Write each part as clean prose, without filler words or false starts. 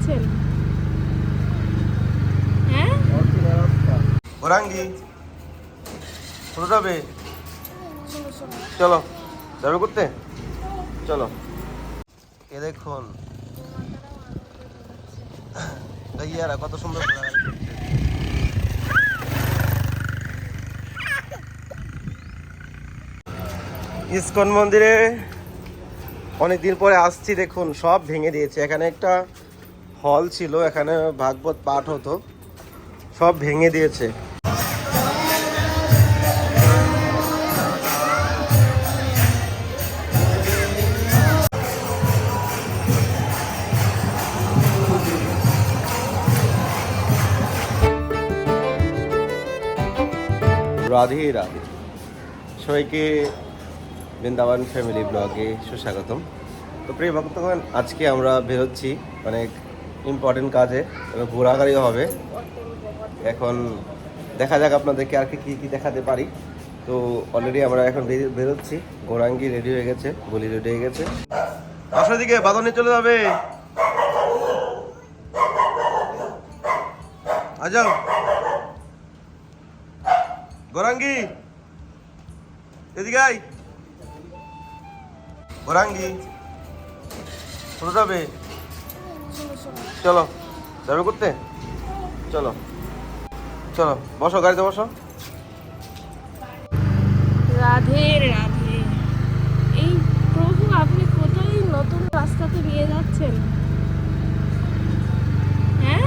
যাচ্ছেন? হ্যাঁ, ওরাঙ্গি কোথায় যাবে? চলো যাবে করতে, চলো। এ দেখুন গাইয়ারা কত সুন্দর ঘোরাঘুরি করছে। ইসকন মন্দিরে অনেকদিন পরে আসছি, দেখুন সব ভেঙে দিয়েছে। এখানে একটা হল ছিল, এখানে ভাগবত পাঠ হতো, সব ভেঙে দিয়েছে। রাধে রাধে, সবাইকে বৃন্দাবন ফ্যামিলি ব্লগে সুস্বাগতম। তো প্রিয় ভক্তগণ, আজকে আমরা বেরোচ্ছি অনেক ইম্পর্টেন্ট কাজে, ঘোরাঘুরিও হবে। এখন দেখা যাক আপনাদেরকে আর কি কি দেখাতে পারি। তো অলরেডি আমরা এখন বেরোচ্ছি, গৌরাঙ্গি রেডি হয়ে গেছে, বলি রেডি হয়ে গেছে। আসলে দিকে বাদনে চলে যাবে, আজাও গৌরাঙ্গি, এদিকে আই। গৌরাঙ্গি কোথায় যাবে? চলো যাবে করতে, চলো চলো, বসো গাড়িতে বসো। রাধে রাধে। এই প্রভু, আপনি কোথায় নতুন রাস্তাতে নিয়ে যাচ্ছেন? হ্যাঁ,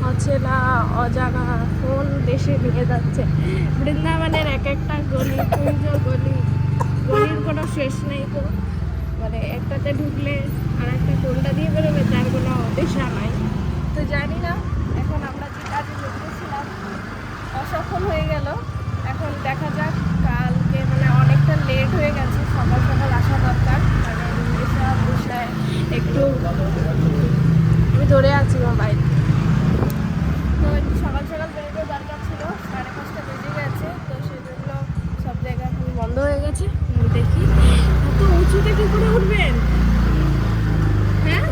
অচেনা অজানা কোন দেশে নিয়ে যাচ্ছে? বৃন্দাবনের এক একটা গলি, কুঞ্জ গলি, গলির কোনো শেষ নেই তো। মানে একটাতে ঢুকলে আর একটা কোনটা দিয়ে বেরোবে তার কোনো দিশা নাই। তো জানি না, এখন আমরা যে কাজে লেগেছিলাম অসফল হয়ে গেল। এখন দেখা যাক, কালকে মানে অনেকটা লেট হয়ে গেছে, সকাল সকাল আসা দরকার। কারণ এসব বিষয়ে একটু আমি ধরে আছি মোবাইল, তো একটু সকাল সকাল বেরোতে দরকার ছিল। 5:30 বেজে গেছে, তো সেজন্য সব জায়গা এখন বন্ধ হয়ে গেছে। দেখি এত উঁচুতে কি করে উঠবেন? হ্যাঁ,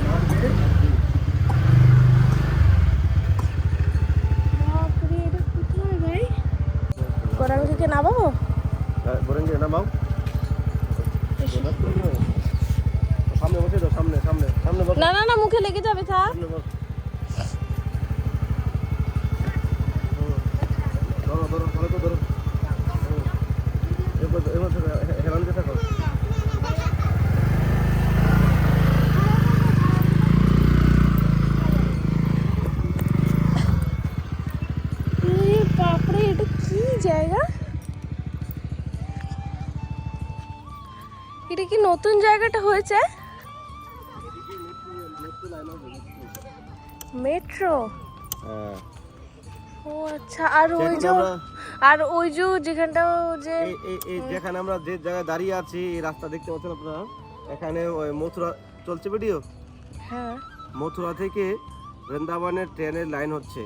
বাপরে, এটা কোথায় ভাই? গৌরাঙ্গিকে নামাবো? গৌরাঙ্গি নামাও, সামনে বসে দাও, সামনে সামনে সামনে বসো। না না না, মুখে লেগে যাবে। থাক, সামনে বসো। ধরো ধরো, ভালো তো ধরো। এবার হেলান দিয়ে থাকো। বাপরে, এটা কি জায়গা? এটা কি নতুন জায়গাটা হয়েছে? মেট্রো? হ্যাঁ। ও আচ্ছা। আর ওই যে যেখানটা যে এই যেখানে আমরা যে জায়গায় দাঁড়িয়ে আছি, এই রাস্তা দেখতে পাচ্ছেন আপনারা, এখানে ওই মথুরা চলছে ভিডিও। হ্যাঁ, মথুরা থেকে বৃন্দাবনের ট্রেনের লাইন হচ্ছে।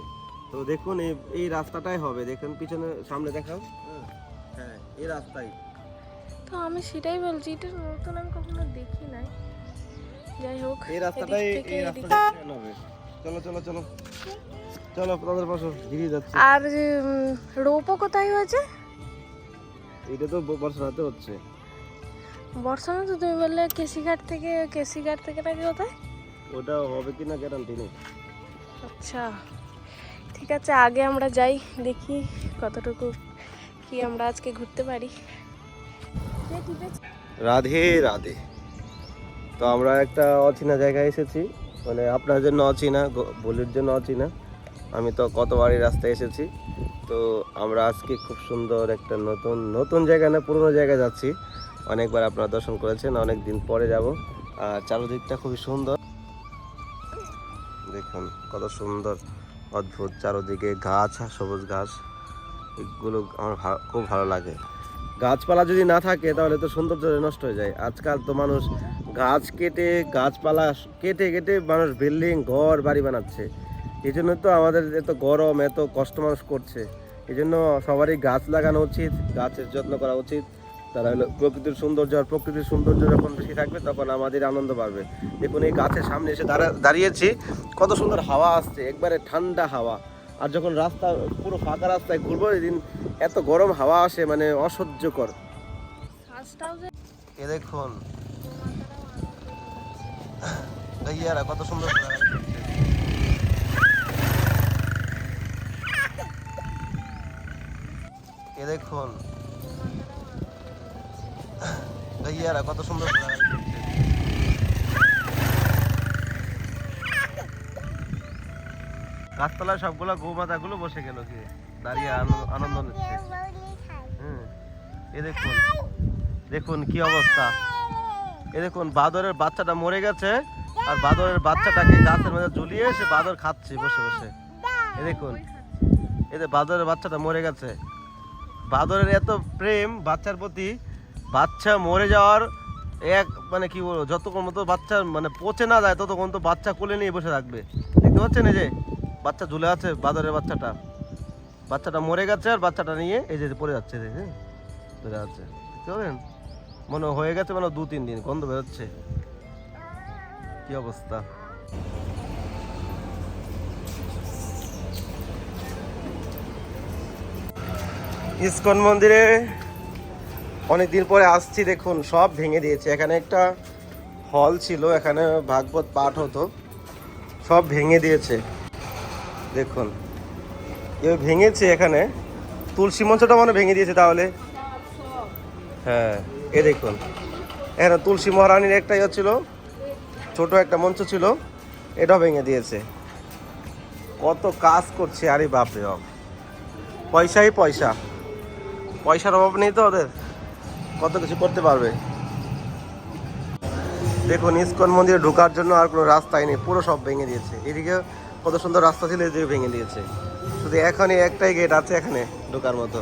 তো দেখুন এই রাস্তাটাই হবে, দেখুন পিছনে, সামনে দেখাও। হ্যাঁ, এই রাস্তাই। তো আমি সেটাই বলছি, এটা নতুন, আমি কখনো দেখি নাই। যাই হোক, এই রাস্তাটাই, এই রাস্তাটা ট্রেন হবে। চলো চলো চলো চলো, আপনাদের পাশে ধীরে যাচ্ছে। আর রোপও কোথায় হয়েছে? এটা তো বর্ষাতে হচ্ছে। বর্ষানো তো তুমি বললে কেসিঘাট থেকে নাকি কোথায়? ওটা হবে কিনা গ্যারান্টি নেই। আচ্ছা, ঠিক আছে, আগে আমরা যাই, দেখি কতটুকু কি আমরা আজকে ঘুরতে পারি। ঠিক আছে। রাধে রাধে। তো আমরা একটা অচেনা জায়গায় এসেছি, মানে আপনার জন্য অচেনা, বলির জন্য অচেনা। আমি তো কতবারই রাস্তায় এসেছি। তো আমরা আজকে খুব সুন্দর একটা নতুন জায়গা না, পুরোনো জায়গায় যাচ্ছি। অনেকবার আপনারা দর্শন করেছেন, অনেক দিন পরে যাব। আর চারদিকটা খুবই সুন্দর, দেখুন কত সুন্দর, অদ্ভুত। চারদিকে গাছ, সবুজ ঘাস, এগুলো আমার খুব ভালো লাগে। গাছপালা যদি না থাকে তাহলে তো সৌন্দর্য নষ্ট হয়ে যায়। আজকাল তো মানুষ গাছপালা কেটে কেটে মানুষ বিল্ডিং, ঘর বাড়ি বানাচ্ছে। এই জন্য তো আমাদের এত গরম, এত কষ্ট মানুষ করছে। এই জন্য সবারই গাছ লাগানো উচিত, গাছের যত্ন করা উচিত। তারা হলো প্রকৃতির সৌন্দর্য, আর প্রকৃতির সৌন্দর্য যখন বেশি থাকবে তখন আমাদের আনন্দ বাড়বে। দেখুন এই গাছের সামনে এসে দাঁড়িয়েছি, কত সুন্দর হাওয়া আসছে, একবারে ঠান্ডা হাওয়া। আর যখন রাস্তা পুরো ফাঁকা রাস্তায় ঘুরবো এদিন এত গরম হাওয়া আসে, মানে অসহ্যকর। এ দেখুন গাইয়ারা কত সুন্দর ঘোরাঘুরি করছে। এ দেখুন গাইয়ারা কত সুন্দর ঘোরাঘুরি করছে। গাছতলায় সবগুলো গৌমাতাগুলো বসে গেল কি দাঁড়িয়ে আনন্দ নিচ্ছে। এ দেখুন, দেখুন কি অবস্থা। এ দেখুন বাদরের বাচ্চাটা মরে গেছে, আর বাদরের বাচ্চাটাকে গাছের মধ্যে ঝুলিয়ে সে বাদর খাচ্ছে বসে বসে। এ দেখুন, এতে বাদরের বাচ্চাটা মরে গেছে। বাদরের এত প্রেম বাচ্চার প্রতি, বাচ্চা মরে যাওয়ার মানে কি বলবো, যতক্ষণ মতো বাচ্চা মানে পচে না যায় ততক্ষণ তো বাচ্চা কোলে নিয়ে বসে থাকবে। দেখতে পাচ্ছেন এই যে বাচ্চা ঝুলে আছে, বাদরের বাচ্চাটা মরে গেছে, আর বাচ্চাটা নিয়ে এই যে পড়ে যাচ্ছে, পড়ে যাচ্ছে। দেখতে পাবেন মনে হয়ে গেছে মানে 2-3 দিন, গন্ধ বেরোচ্ছে। কি অবস্থা। ইসকন মন্দিরে অনেকদিন পরে আসছি, দেখুন সব ভেঙে দিয়েছে। এখানে একটা হল ছিল, এখানে ভাগবত পাঠ হতো, সব ভেঙে দিয়েছে। দেখুন এ ভেঙেছে, এখানে তুলসী মঞ্চটা মানে ভেঙে দিয়েছে তাহলে। হ্যাঁ এ দেখুন এখানে তুলসী মহারানীর একটা ইয়ে ছিল, ছোট একটা মঞ্চ ছিল, এটাও ভেঙে দিয়েছে। কত কাজ করছে, আরে বাপরে বাপ, পয়সাই পয়সা, পয়সার অভাব নেই তো ওদের, কত কিছু করতে পারবে। দেখুন ইসকন মন্দিরে ঢোকার জন্য আর কোনো রাস্তাই নেই, পুরো সব ভেঙে দিয়েছে। এদিকে কত সুন্দর রাস্তা ছিল, এদিকে ভেঙে দিয়েছে। শুধু এখনই একটাই গেট আছে এখানে ঢোকার মতো।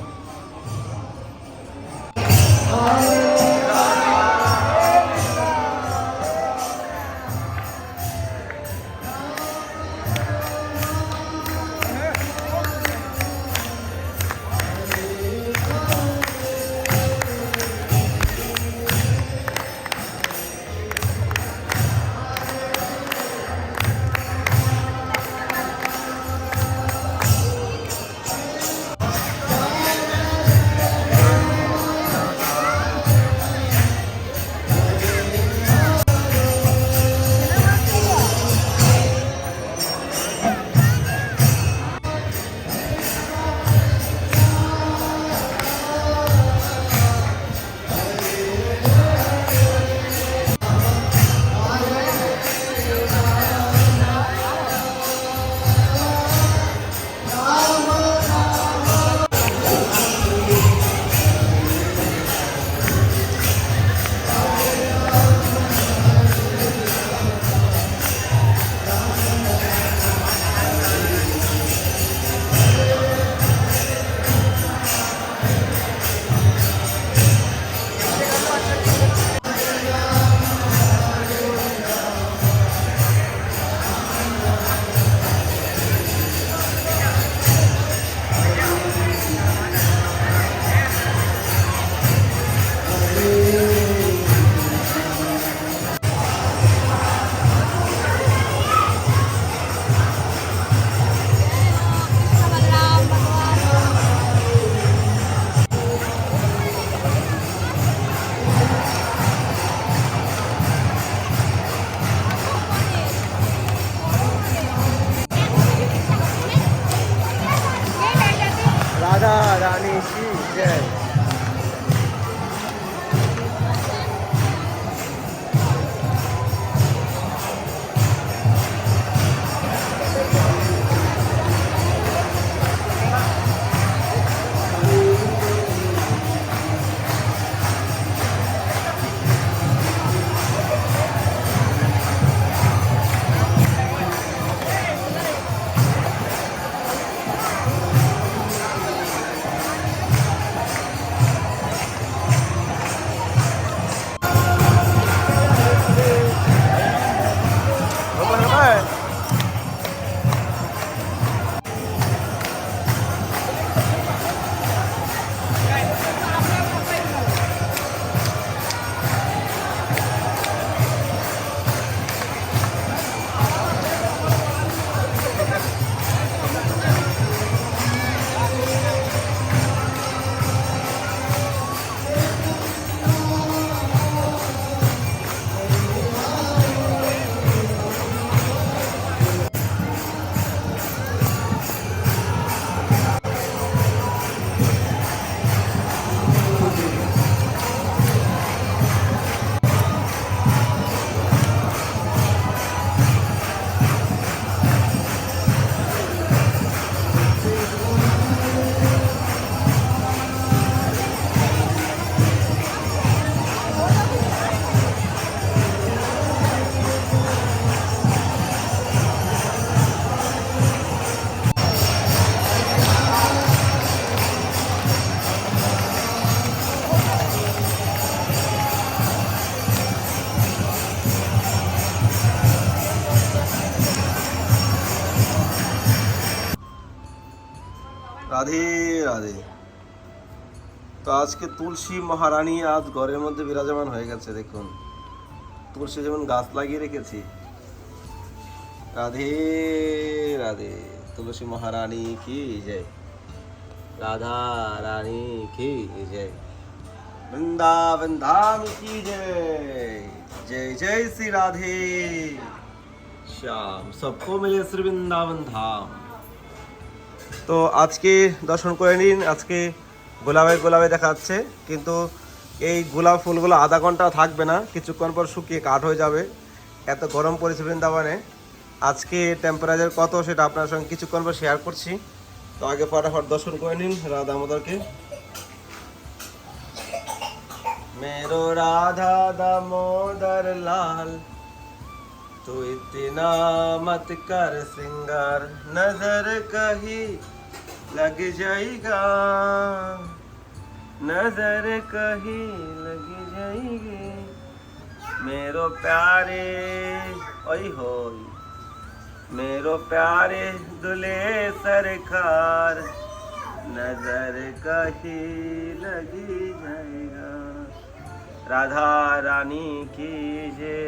राधा रानी की जय। রাধে রাধে। তো আজকে তুলসী মহারানী আজ ঘরের মধ্যে বিরাজমান হয়ে গেছে। দেখুন তুলসী যেমন গাছ লাগিয়ে রেখেছি। রাধে রাধে। তুলসী মহারানী কি জয়, রাধা রানী की जय, वृंदावन धाम की जय, जय जय श्री राधे श्याम, सबको मिले श्री वृंदावन धाम। তো আজকে দর্শন করে নিন। আজকে গোলাপে দেখা যাচ্ছে, কিন্তু এই গোলাপ ফুলগুলো আধা ঘন্টা থাকবে না, কিছুক্ষণ পর শুকিয়ে কাঠ হয়ে যাবে। এত গরম পড়েছে বৃন্দাবনে। আজকে টেম্পারেচার কত সেটা আপনার সঙ্গে কিছুক্ষণ পর শেয়ার করছি। তো আগে ফটাফট দর্শন করে নিন রাধা দামোদরকে। मेरो राधा दामोदर लाल, तू इतना मत कर सिंगार, नजर कहीं लग जाएगा, नजर कहीं लग जाएगी, मेरो प्यारे ओई होई, मेरो प्यारे दुल्हे सरकार, नजर कहीं लगी जाएगा। राधा रानी की जय,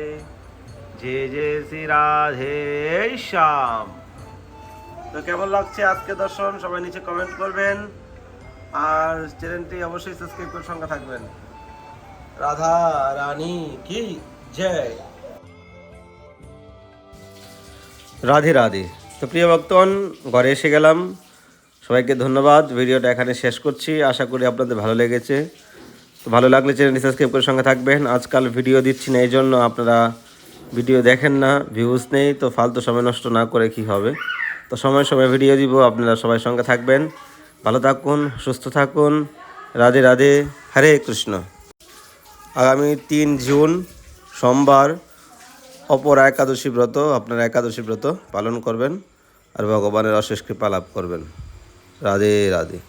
जय जय श्री राधे श्याम। তো কেমন লাগছে আজকে দর্শন সবাই নিচে কমেন্ট করবেন, আর চ্যানেলটি অবশ্যই সাবস্ক্রাইব করে সঙ্গে থাকবেন। রাধা রানী কি জয়। রাধে রাধে। তো প্রিয় ভক্তগণ, ঘরে এসে গেলাম। সবাইকে ধন্যবাদ। ভিডিওটা এখানে শেষ করছি। আশা করি আপনাদের ভালো লেগেছে। তো ভালো লাগলে চ্যানেলটি সাবস্ক্রাইব করে সঙ্গে থাকবেন। আজকাল ভিডিও দিচ্ছি না, এই জন্য আপনারা ভিডিও দেখেন না, ভিউজ নেই। তো ফালতু সময় নষ্ট না করে কি হবে। তো সময় সময় ভিডিও দিব, আপনারা সবাই সঙ্গে থাকবেন। ভালো থাকুন, সুস্থ থাকুন। রাধে রাধে, হরে কৃষ্ণ। আগামী 3 জুন সোমবার অপরা একাদশী ব্রত, আপনারা একাদশী ব্রত পালন করবেন আর ভগবানের অশেষ কৃপা লাভ করবেন। রাধে রাধে।